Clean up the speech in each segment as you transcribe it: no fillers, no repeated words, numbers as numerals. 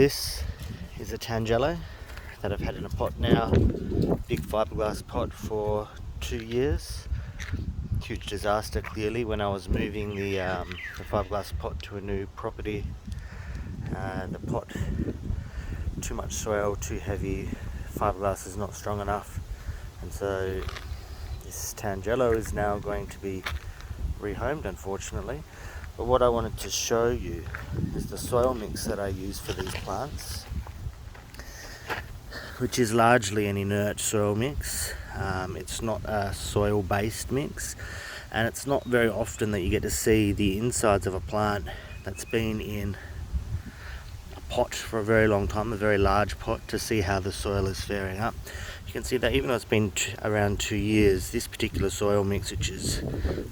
This is a Tangello that I've had in a pot now, big fiberglass pot for 2 years. Huge disaster clearly when I was moving the fiberglass pot to a new property. The pot, too much soil, too heavy, fiberglass is not strong enough, and so this Tangello is now going to be rehomed, unfortunately. But what I wanted to show you is the soil mix that I use for these plants, which is largely an inert soil mix. It's not a soil based mix, and it's not very often that you get to see the insides of a plant that's been in a pot for a very long time, a very large pot, to see how the soil is faring up. You can see that even though it's been around 2 years, this particular soil mix, which is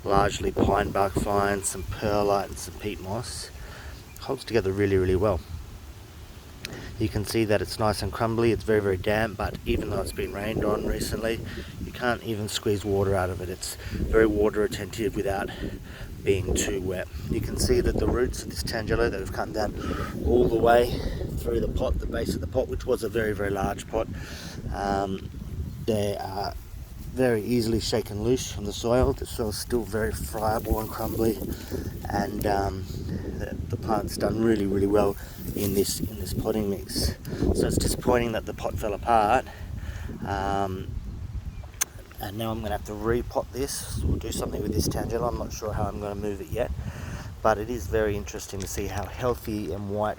largely pine bark fines, some perlite and some peat moss, holds together really well. You can see that it's nice and crumbly, it's very damp, but even though it's been rained on recently, you can't even squeeze water out of it. It's very water retentive without being too wet. You can see that the roots of this Tangello that have come down all the way through the pot, the base of the pot, which was a very large pot, they are very easily shaken loose from the soil. The soil's still very friable and crumbly, and the plant's done really well in this potting mix. So it's disappointing that the pot fell apart, and now I'm going to have to repot this or do something with this Tangello. I'm not sure how I'm going to move it yet, but it is very interesting to see how healthy and white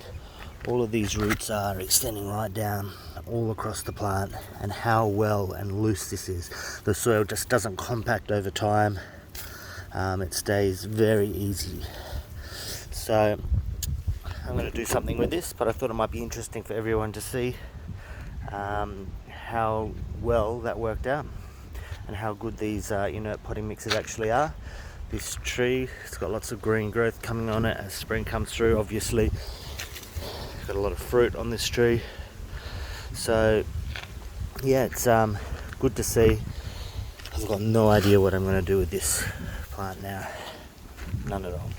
all of these roots are, extending right down all across the plant, and how well and loose this is. The soil just doesn't compact over time. It stays very easy. So I'm going to do something with this, but I thought it might be interesting for everyone to see how well that worked out and how good these inert potting mixes actually are. This tree, it's got lots of green growth coming on it as spring comes through. Obviously got a lot of fruit on this tree, so yeah, it's good to see. I've got no idea what I'm going to do with this plant now, none at all.